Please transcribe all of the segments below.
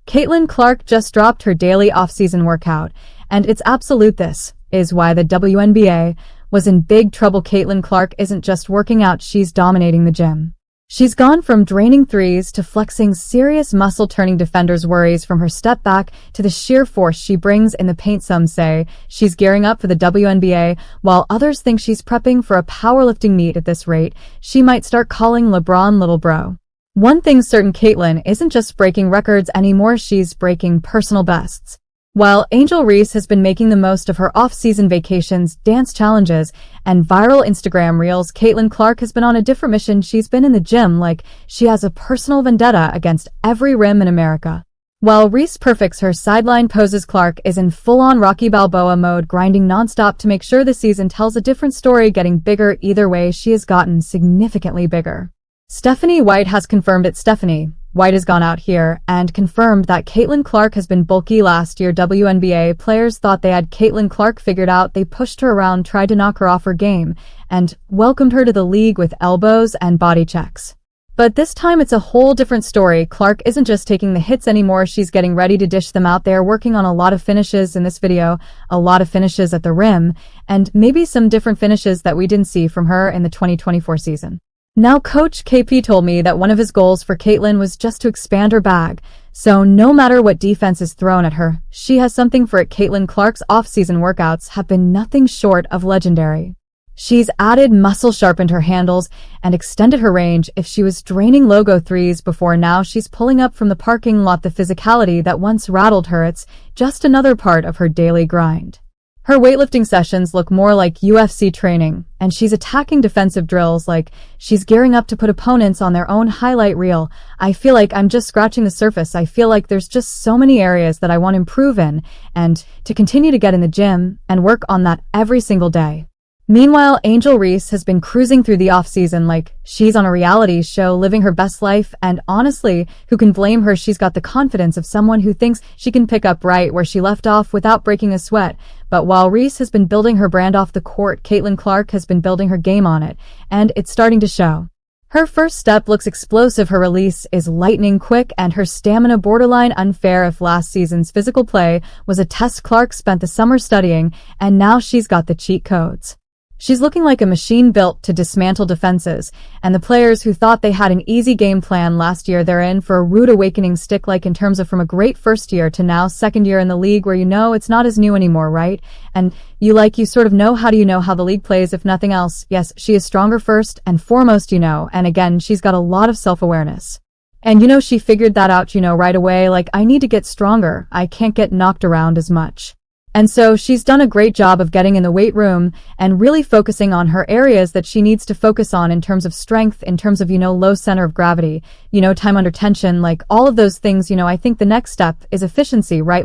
Caitlin Clark just dropped her daily off-season workout, and it's absolute. This is why the WNBA was in big trouble. Caitlin Clark isn't just working out, she's dominating the gym. She's gone from draining threes to flexing serious muscle, turning defenders' worries from her step back to the sheer force she brings in the paint. Some say she's gearing up for the WNBA, while others think she's prepping for a powerlifting meet. At this rate, she might start calling LeBron little bro. One thing's certain, Caitlin isn't just breaking records anymore, she's breaking personal bests. While Angel Reese has been making the most of her off-season vacations, dance challenges, and viral Instagram reels, Caitlin Clark has been on a different mission. She's been in the gym like she has a personal vendetta against every rim in America. While Reese perfects her sideline poses, Clark is in full-on Rocky Balboa mode, grinding nonstop to make sure the season tells a different story, getting bigger. Either way, she has gotten significantly bigger. Stephanie White has confirmed it. Stephanie White has gone out here and confirmed that Caitlin Clark has been bulky. Last year, WNBA players thought they had Caitlin Clark figured out. They pushed her around, tried to knock her off her game, and welcomed her to the league with elbows and body checks. But this time it's a whole different story. Clark isn't just taking the hits anymore, she's getting ready to dish them out. There, working on a lot of finishes in this video, a lot of finishes at the rim, and maybe some different finishes that we didn't see from her in the 2024 season. Now, Coach KP told me that one of his goals for Caitlin was just to expand her bag, so no matter what defense is thrown at her, she has something for it. Caitlin Clark's off-season workouts have been nothing short of legendary. She's added muscle, sharpened her handles, and extended her range. If she was draining logo threes before, now she's pulling up from the parking lot. The physicality that once rattled her, it's just another part of her daily grind. Her weightlifting sessions look more like UFC training, and she's attacking defensive drills like she's gearing up to put opponents on their own highlight reel. I feel like I'm just scratching the surface. I feel like there's just so many areas that I want to improve in, and to continue to get in the gym and work on that every single day. Meanwhile, Angel Reese has been cruising through the off-season like she's on a reality show, living her best life, and honestly, who can blame her? She's got the confidence of someone who thinks she can pick up right where she left off without breaking a sweat. But while Reese has been building her brand off the court, Caitlin Clark has been building her game on it, and it's starting to show. Her first step looks explosive, her release is lightning quick, and her stamina borderline unfair. If last season's physical play was a test, Clark spent the summer studying, and now she's got the cheat codes. She's looking like a machine built to dismantle defenses, and the players who thought they had an easy game plan last year, they're in for a rude awakening. Stick like in terms of from a great first year to now second year in the league, where you know it's not as new anymore, right? And you sort of know how do you know how the league plays, if nothing else? Yes, she is stronger first and foremost, and again, she's got a lot of self-awareness. And she figured that out, right away, like, I need to get stronger, I can't get knocked around as much. And so she's done a great job of getting in the weight room and really focusing on her areas that she needs to focus on in terms of strength, in terms of, low center of gravity, time under tension, like all of those things. I think the next step is efficiency, right?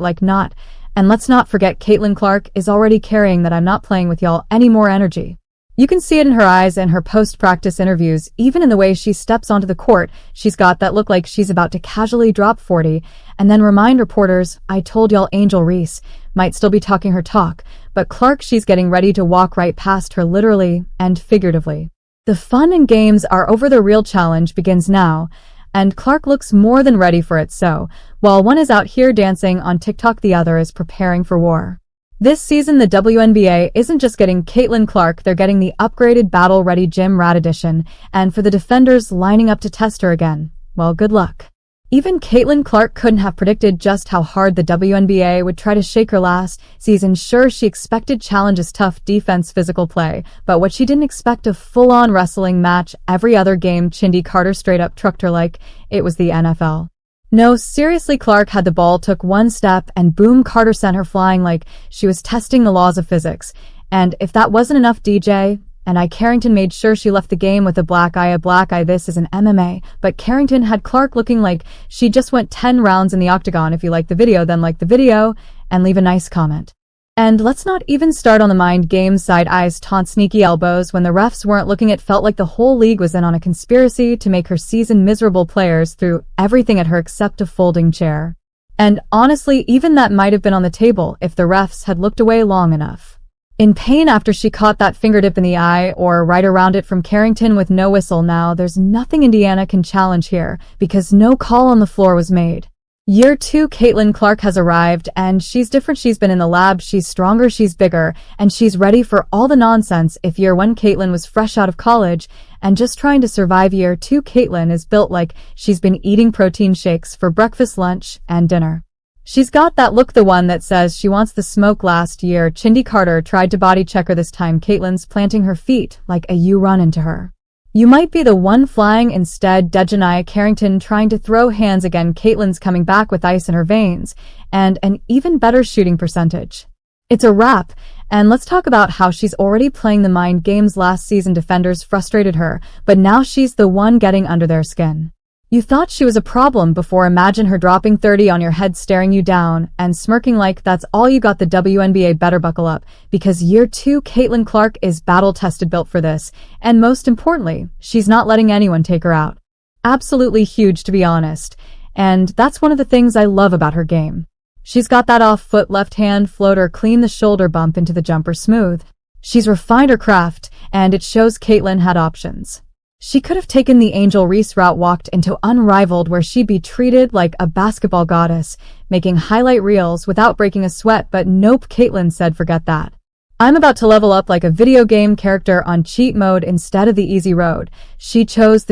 And let's not forget, Caitlin Clark is already carrying that I'm not playing with y'all any more energy. You can see it in her eyes and her post-practice interviews, even in the way she steps onto the court. She's got that look like she's about to casually drop 40 and then remind reporters, I told y'all Angel Reese might still be talking her talk, but Clark, she's getting ready to walk right past her, literally and figuratively. The fun and games are over, the real challenge begins now, and Clark looks more than ready for it. So, while one is out here dancing on TikTok, the other is preparing for war. This season, the WNBA isn't just getting Caitlin Clark, they're getting the upgraded battle-ready Gym Rat edition, and for the defenders lining up to test her again, well, good luck. Even Caitlin Clark couldn't have predicted just how hard the WNBA would try to shake her last season. Sure, she expected challenges, tough defense, physical play, but what she didn't expect, a full-on wrestling match every other game. Chindy Carter straight up trucked her like it was the NFL. No, seriously, Clark had the ball, took one step, and boom, Carter sent her flying like she was testing the laws of physics. And if that wasn't enough, DJ and I Carrington made sure she left the game with a black eye. This is an MMA, but Carrington had Clark looking like she just went 10 rounds in the octagon. If you like the video, then like the video and leave a nice comment. And let's not even start on the mind games, side eyes, taunt, sneaky elbows when the refs weren't looking. It felt like the whole league was in on a conspiracy to make her season miserable. Players threw everything at her except a folding chair. And honestly, even that might have been on the table if the refs had looked away long enough. In pain after she caught that fingertip in the eye or right around it from Carrington with no whistle. Now there's nothing Indiana can challenge here because no call on the floor was made. Year 2 Caitlin Clark has arrived, and she's different. She's been in the lab, she's stronger, she's bigger, and she's ready for all the nonsense. If Year 1 Caitlin was fresh out of college and just trying to survive, Year 2 Caitlin is built like she's been eating protein shakes for breakfast, lunch, and dinner. She's got that look, the one that says she wants the smoke. Last year, Chindy Carter tried to body check her. This time, Caitlin's planting her feet like a U-run into her. You might be the one flying instead. Dejaniah Carrington trying to throw hands again. Caitlin's coming back with ice in her veins and an even better shooting percentage. It's a wrap, and let's talk about how she's already playing the mind games. Last season, defenders frustrated her, but now she's the one getting under their skin. You thought she was a problem before. Imagine her dropping 30 on your head, staring you down, and smirking like that's all you got. The WNBA better buckle up, because Year 2 Caitlin Clark is battle-tested, built for this, and most importantly, she's not letting anyone take her out. Absolutely huge, to be honest, and that's one of the things I love about her game. She's got that off-foot left-hand floater, clean, the shoulder bump into the jumper smooth. She's refined her craft, and it shows. Caitlin had options. She could have taken the Angel Reese route, walked into Unrivaled, where she'd be treated like a basketball goddess, making highlight reels without breaking a sweat, but nope, Caitlin said forget that. I'm about to level up like a video game character on cheat mode instead of the easy road. She chose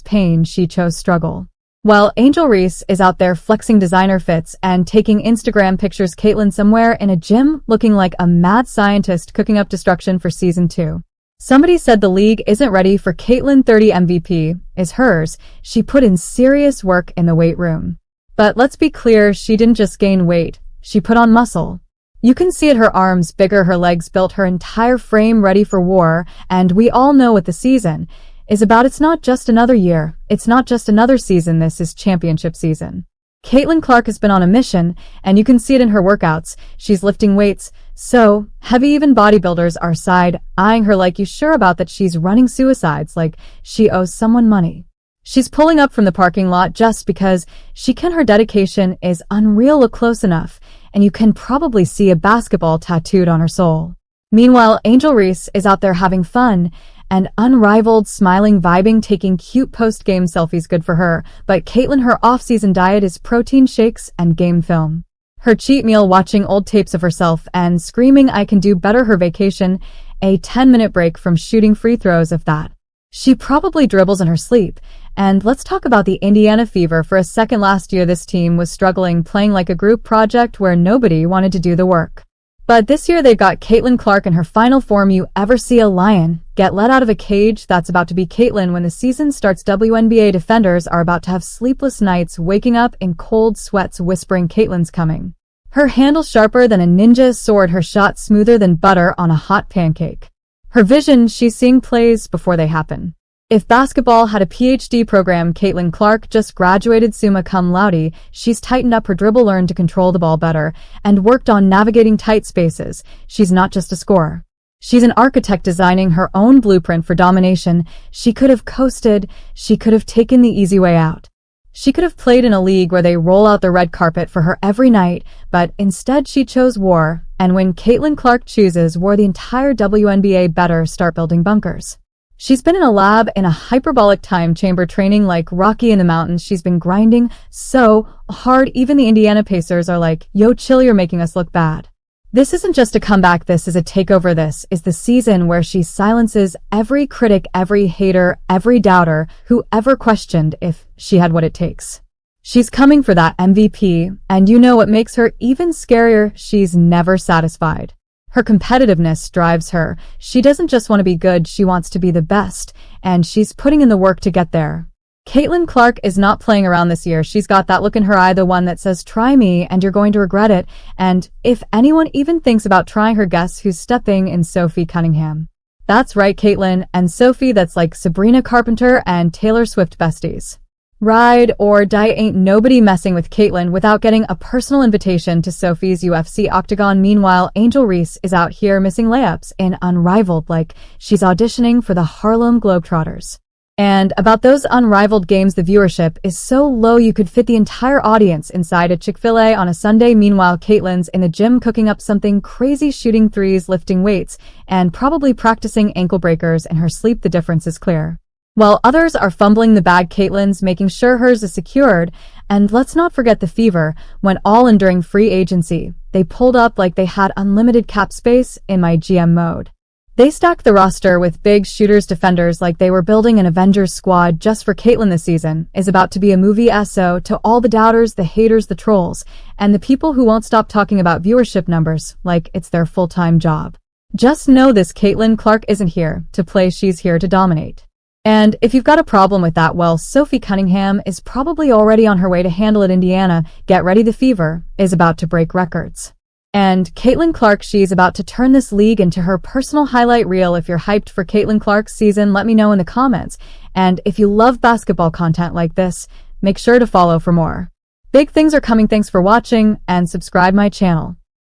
pain, she chose struggle. While Angel Reese is out there flexing designer fits and taking Instagram pictures, Caitlin somewhere in a gym looking like a mad scientist cooking up destruction for Season 2. Somebody said the league isn't ready for Caitlin. 30 MVP is hers. She put in serious work in the weight room. But let's be clear, she didn't just gain weight, she put on muscle. You can see it, her arms bigger, her legs built, her entire frame ready for war, and we all know what the season is about. It's not just another year, it's not just another season, this is championship season. Caitlin Clark has been on a mission, and you can see it in her workouts. She's lifting weights so heavy even bodybuilders are side-eyeing her like, you sure about that? She's running suicides like she owes someone money. She's pulling up from the parking lot just because she can. Her dedication is unreal. Look close enough, and you can probably see a basketball tattooed on her soul. Meanwhile, Angel Reese is out there having fun and Unrivaled, smiling, vibing, taking cute post-game selfies. Good for her. But Caitlin, her off-season diet is protein shakes and game film. Her cheat meal, watching old tapes of herself and screaming I can do better. Her vacation, a 10-minute break from shooting free throws, if that. She probably dribbles in her sleep. And let's talk about the Indiana Fever for a second. Last year, this team was struggling, playing like a group project where nobody wanted to do the work. But this year they've got Caitlin Clark in her final form. You ever see a lion get let out of a cage? That's about to be Caitlin when the season starts. WNBA defenders are about to have sleepless nights, waking up in cold sweats, whispering Caitlin's coming. Her handle sharper than a ninja sword, her shot smoother than butter on a hot pancake. Her vision, she's seeing plays before they happen. If basketball had a PhD program, Caitlin Clark just graduated summa cum laude. She's tightened up her dribble, learned to control the ball better, and worked on navigating tight spaces. She's not just a scorer. She's an architect designing her own blueprint for domination. She could have coasted. She could have taken the easy way out. She could have played in a league where they roll out the red carpet for her every night, but instead she chose war. And when Caitlin Clark chooses war, the entire WNBA better start building bunkers. She's been in a lab in a hyperbolic time chamber, training like Rocky in the mountains. She's been grinding so hard, even the Indiana Pacers are like, yo, chill, you're making us look bad. This isn't just a comeback, this is a takeover. This is the season where she silences every critic, every hater, every doubter who ever questioned if she had what it takes. She's coming for that MVP, and you know what makes her even scarier? She's never satisfied. Her competitiveness drives her. She doesn't just want to be good, she wants to be the best, and she's putting in the work to get there. Caitlin Clark is not playing around this year. She's got that look in her eye, the one that says, try me and you're going to regret it. And if anyone even thinks about trying her, guess who's stepping in? Sophie Cunningham. That's right, Caitlin and Sophie, that's like Sabrina Carpenter and Taylor Swift besties. Ride or die, ain't nobody messing with Caitlin without getting a personal invitation to Sophie's UFC octagon. Meanwhile, Angel Reese is out here missing layups in Unrivaled like she's auditioning for the Harlem Globetrotters. And about those Unrivaled games, the viewership is so low you could fit the entire audience inside a Chick-fil-A on a Sunday. Meanwhile, Caitlin's in the gym cooking up something crazy, shooting threes, lifting weights, and probably practicing ankle breakers in her sleep. The difference is clear. While others are fumbling the bag, Caitlyn's making sure hers is secured. And let's not forget the Fever. When all in during free agency, they pulled up like they had unlimited cap space in my GM mode. They stacked the roster with big shooters defenders like they were building an Avengers squad just for Caitlyn. This season is about to be a movie. So to all the doubters, the haters, the trolls, and the people who won't stop talking about viewership numbers like it's their full-time job, just know this: Caitlyn Clark isn't here to play, she's here to dominate. And if you've got a problem with that, well, Sophie Cunningham is probably already on her way to handle it. Indiana, get ready, the Fever is about to break records. And Caitlyn Clark, she's about to turn this league into her personal highlight reel. If you're hyped for Caitlyn Clark's season, let me know in the comments. And if you love basketball content like this, make sure to follow for more. Big things are coming. Thanks for watching and subscribe my channel.